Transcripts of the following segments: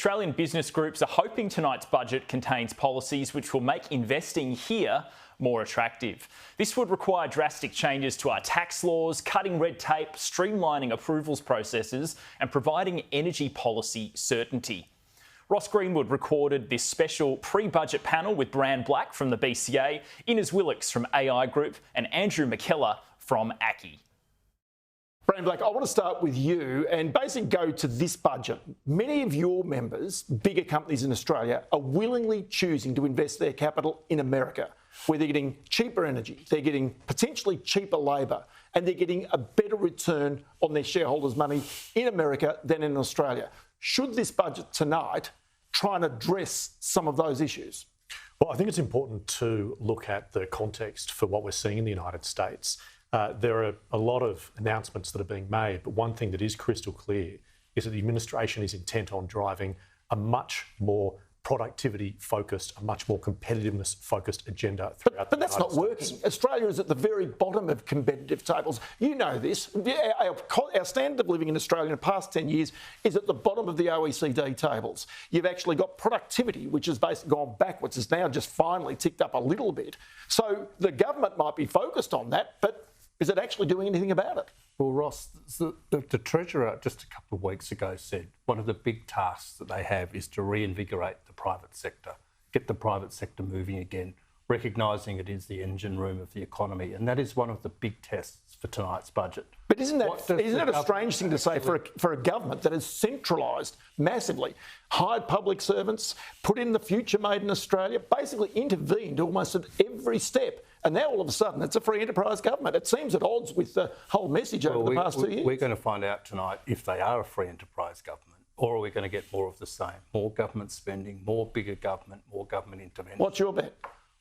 Australian business groups are hoping tonight's budget contains policies which will make investing here more attractive. This would require drastic changes to our tax laws, cutting red tape, streamlining approvals processes and providing energy policy certainty. Ross Greenwood recorded this special pre-budget panel with Brand Black from the BCA, Inez Willox from AI Group and Andrew McKellar from ACCI. Brand Black, I want to start with you and basically go to this budget. Many of your members, bigger companies in Australia, are willingly choosing to invest their capital in America, where they're getting cheaper energy, they're getting potentially cheaper labour, and they're getting a better return on their shareholders' money in America than in Australia. Should this budget tonight try and address some of those issues? Well, I think it's important to look at the context for what we're seeing in the United States. There are a lot of announcements that are being made, but one thing that is crystal clear is that the administration is intent on driving a much more productivity-focused, a much more competitiveness-focused agenda throughout the United States. But that's not working. Australia is at the very bottom of competitive tables. You know this. Our standard of living in Australia in the past 10 years is at the bottom of the OECD tables. You've actually got productivity, which has basically gone backwards, has now just finally ticked up a little bit. So the government might be focused on that, but is it actually doing anything about it? Well, Ross, the Treasurer just a couple of weeks ago said one of the big tasks that they have is to reinvigorate the private sector, get the private sector moving again, recognising it is the engine room of the economy. And that is one of the big tests for tonight's budget. But isn't that a strange thing to say for a government that has centralised massively, hired public servants, put in the future made in Australia, basically intervened almost at every step, and now all of a sudden it's a free enterprise government? It seems at odds with the whole message over the past 2 years. We're going to find out tonight if they are a free enterprise government, or are we going to get more of the same? More government spending, more bigger government, more government intervention. What's your bet?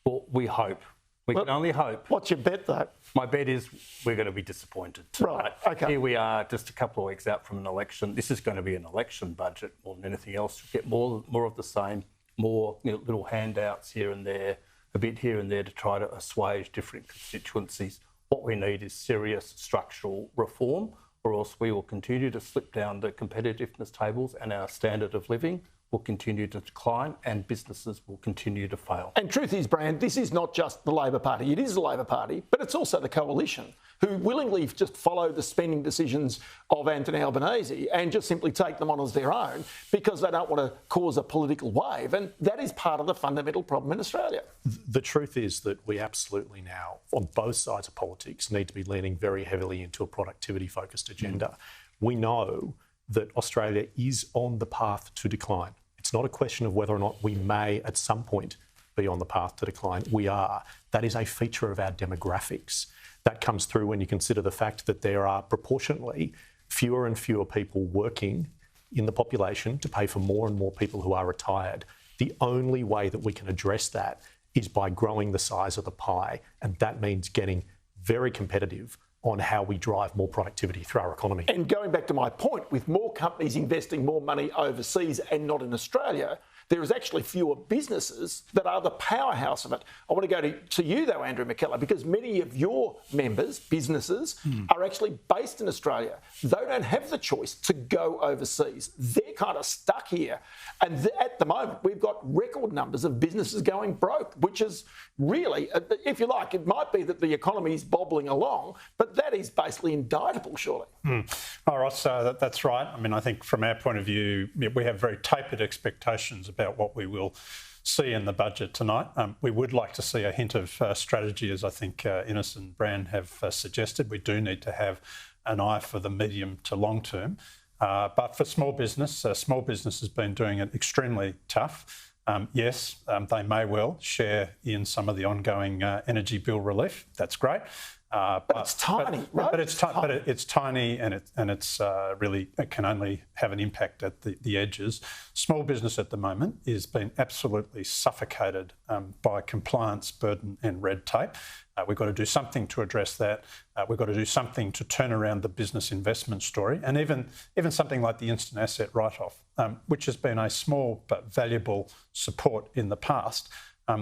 Well, we hope. We can only hope. What's your bet, though? My bet is we're going to be disappointed tonight. Right, OK. Here we are, just a couple of weeks out from an election. This is going to be an election budget more than anything else. Get more of the same, more little handouts here and there, a bit here and there to try to assuage different constituencies. What we need is serious structural reform, or else we will continue to slip down the competitiveness tables and our standard of living will continue to decline and businesses will continue to fail. And truth is, Brand, this is not just the Labor Party. It is the Labor Party, but it's also the coalition, who willingly just follow the spending decisions of Anthony Albanese and just simply take them on as their own because they don't want to cause a political wave. And that is part of the fundamental problem in Australia. The truth is that we absolutely now, on both sides of politics, need to be leaning very heavily into a productivity-focused agenda. We know that Australia is on the path to decline. It's not a question of whether or not we may at some point be on the path to decline. We are. That is a feature of our demographics. That comes through when you consider the fact that there are proportionately fewer and fewer people working in the population to pay for more and more people who are retired. The only way that we can address that is by growing the size of the pie, and that means getting very competitive on how we drive more productivity through our economy. And going back to my point, with more companies investing more money overseas and not in Australia, there is actually fewer businesses that are the powerhouse of it. I want to go to you, though, Andrew McKellar, because many of your members, businesses, are actually based in Australia. They don't have the choice to go overseas. They're kind of stuck here. And at the moment, we've got record numbers of businesses going broke, which is really, if you like, it might be that the economy is bobbling along, but that is basically indictable, surely. Oh, Ross, that's right. I mean, I think from our point of view, we have very tapered expectations about what we will see in the budget tonight. We would like to see a hint of strategy, as I think Innes and Brand have suggested. We do need to have an eye for the medium to long term. But for small business has been doing it extremely tough. Yes, they may well share in some of the ongoing energy bill relief. That's great. But it's tiny, right? But it's tiny, and it's really, it can only have an impact at the edges. Small business at the moment is being absolutely suffocated by compliance burden and red tape. We've got to do something to address that. We've got to do something to turn around the business investment story, and even something like the instant asset write-off, which has been a small but valuable support in the past.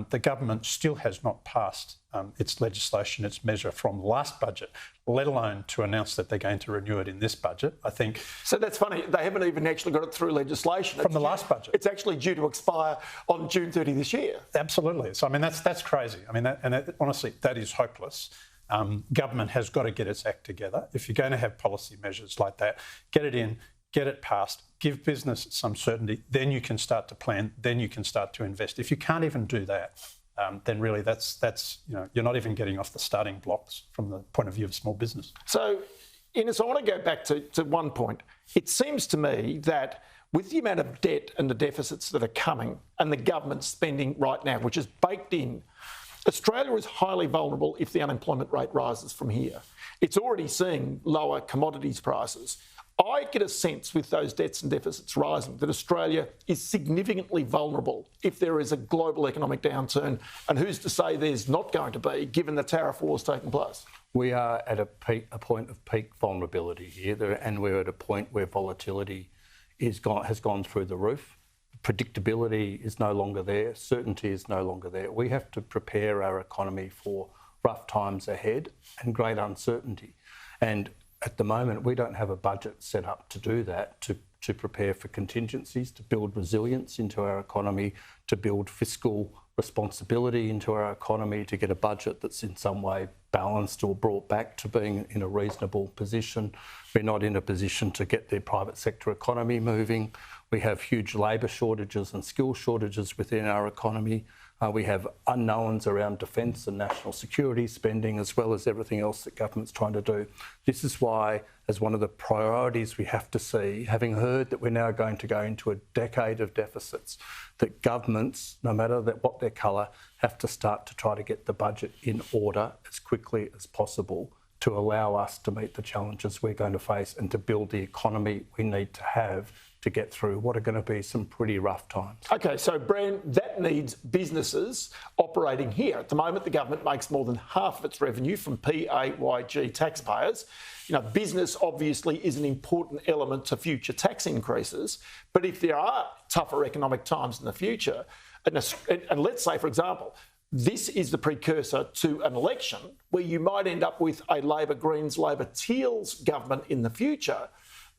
The government still has not passed its legislation, its measure from last budget, let alone to announce that they're going to renew it in this budget. I think... So that's funny. They haven't even actually got it through legislation. From the last budget. It's actually due to expire on June 30 this year. Absolutely. So, I mean, that's crazy. I mean, honestly, that is hopeless. Government has got to get its act together. If you're going to have policy measures like that, get it in, get it passed, give business some certainty, then you can start to plan, then you can start to invest. If you can't even do that, then really that's you're not even getting off the starting blocks from the point of view of small business. So, Innes, I want to go back to one point. It seems to me that with the amount of debt and the deficits that are coming and the government spending right now, which is baked in, Australia is highly vulnerable if the unemployment rate rises from here. It's already seeing lower commodities prices. I get a sense with those debts and deficits rising that Australia is significantly vulnerable if there is a global economic downturn, and who's to say there's not going to be, given the tariff wars taking place? We are at a point of peak vulnerability here, and we're at a point where volatility has gone through the roof. Predictability is no longer there. Certainty is no longer there. We have to prepare our economy for rough times ahead and great uncertainty. And at the moment, we don't have a budget set up to do that, to prepare for contingencies, to build resilience into our economy, to build fiscal responsibility into our economy, to get a budget that's in some way balanced or brought back to being in a reasonable position. We're not in a position to get the private sector economy moving. We have huge labour shortages and skill shortages within our economy. We have unknowns around defence and national security spending, as well as everything else that government's trying to do. This is why, as one of the priorities we have to see, having heard that we're now going to go into a decade of deficits, that governments, no matter what their colour, have to start to try to get the budget in order as quickly as possible to allow us to meet the challenges we're going to face and to build the economy we need to have to get through what are going to be some pretty rough times. OK, so Bran, that needs businesses operating here. At the moment, the government makes more than half of its revenue from PAYG taxpayers. Business obviously is an important element to future tax increases. But if there are tougher economic times in the future, and let's say, for example, this is the precursor to an election where you might end up with a Labor Greens, Labor Teals government in the future,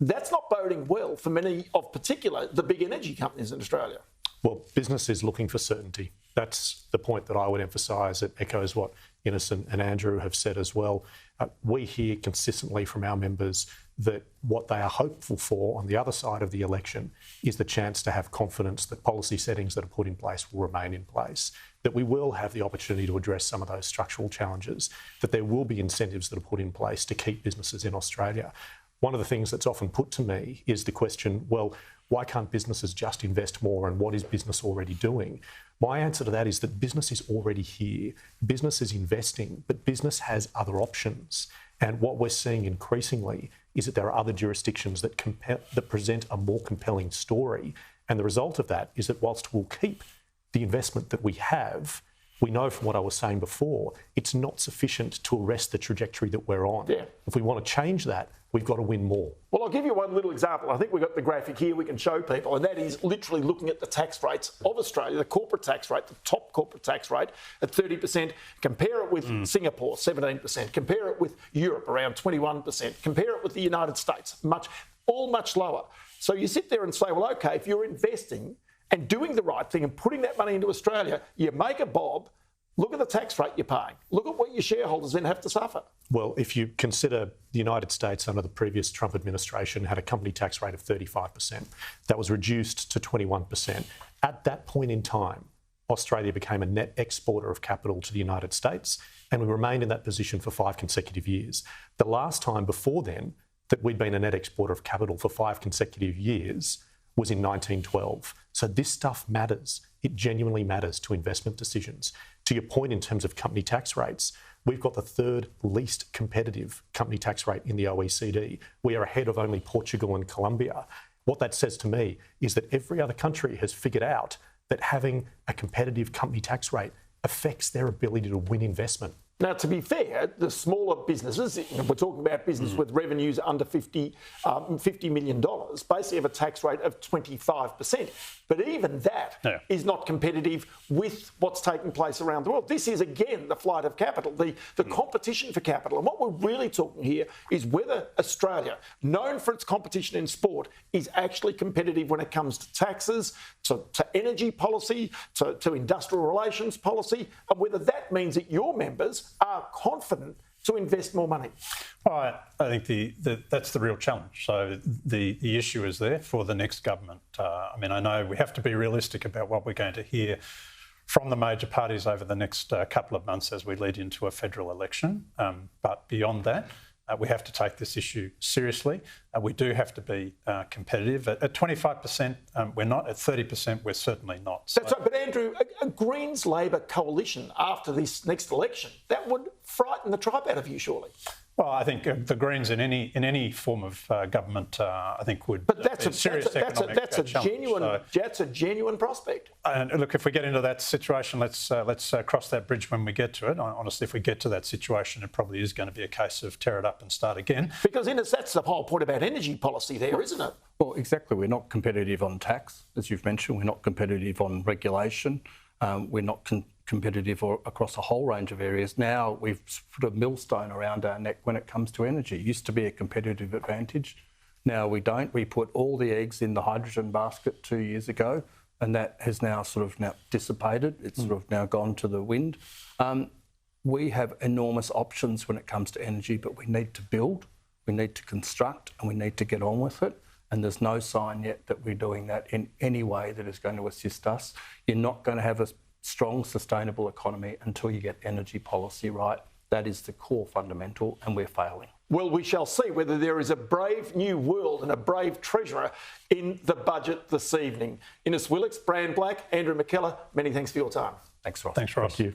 that's not boding well for many of particular the big energy companies in Australia. Well, business is looking for certainty. That's the point that I would emphasise. It echoes what Innes and Andrew have said as well. We hear consistently from our members that what they are hopeful for on the other side of the election is the chance to have confidence that policy settings that are put in place will remain in place, that we will have the opportunity to address some of those structural challenges, that there will be incentives that are put in place to keep businesses in Australia. One of the things that's often put to me is the question, well, why can't businesses just invest more, and what is business already doing? My answer to that is that business is already here. Business is investing, but business has other options. And what we're seeing increasingly is that there are other jurisdictions that present a more compelling story. And the result of that is that whilst we'll keep the investment that we have, we know from what I was saying before, it's not sufficient to arrest the trajectory that we're on. Yeah. If we want to change that, we've got to win more. Well, I'll give you one little example. I think we've got the graphic here we can show people, and that is literally looking at the tax rates of Australia, the corporate tax rate, the top corporate tax rate at 30%. Compare it with Singapore, 17%. Compare it with Europe, around 21%. Compare it with the United States, much lower. So you sit there and say, well, OK, if you're investing and doing the right thing and putting that money into Australia, you make a bob. Look at the tax rate you're paying. Look at what your shareholders then have to suffer. Well, if you consider the United States under the previous Trump administration had a company tax rate of 35%, that was reduced to 21%. At that point in time, Australia became a net exporter of capital to the United States, and we remained in that position for 5 consecutive years. The last time before then that we'd been a net exporter of capital for 5 consecutive years was in 1912. So this stuff matters. It genuinely matters to investment decisions. To your point in terms of company tax rates, we've got the third least competitive company tax rate in the OECD. We are ahead of only Portugal and Colombia. What that says to me is that every other country has figured out that having a competitive company tax rate affects their ability to win investment. Now, to be fair, the smaller businesses, we're talking about business with revenues under $50 million, basically have a tax rate of 25%. But even that is not competitive with what's taking place around the world. This is, again, the flight of capital, the competition for capital. And what we're really talking here is whether Australia, known for its competition in sport, is actually competitive when it comes to taxes, to energy policy, to industrial relations policy, and whether that means that your members are confident to invest more money. Well, I think that's the real challenge. So the issue is there for the next government. I mean, I know we have to be realistic about what we're going to hear from the major parties over the next couple of months as we lead into a federal election. But beyond that, we have to take this issue seriously. We do have to be competitive. At 25%, we're not. At 30%, we're certainly not. So, that's right. But Andrew, a Greens-Labor coalition after this next election, that would frighten the tripe out of you, surely. Well, I think the Greens in any form of government, I think would. But that's a serious economic challenge. That's a genuine prospect. And look, if we get into that situation, let's cross that bridge when we get to it. Honestly, if we get to that situation, it probably is going to be a case of tear it up and start again. Because that's the whole point about energy policy there, isn't it? Well, exactly. We're not competitive on tax, as you've mentioned. We're not competitive on regulation. We're not competitive across a whole range of areas. Now we've put a millstone around our neck when it comes to energy. It used to be a competitive advantage. Now we don't. We put all the eggs in the hydrogen basket 2 years ago, and that has now dissipated. It's sort of now gone to the wind. We have enormous options when it comes to energy, but we need to build, we need to construct, and we need to get on with it. And there's no sign yet that we're doing that in any way that is going to assist us. You're not going to have a strong, sustainable economy until you get energy policy right. That is the core fundamental, and we're failing. Well, we shall see whether there is a brave new world and a brave treasurer in the budget this evening. Innes Willox, Brand Black, Andrew McKellar, many thanks for your time. Thanks, Ross. Thanks, Ross. Thank you.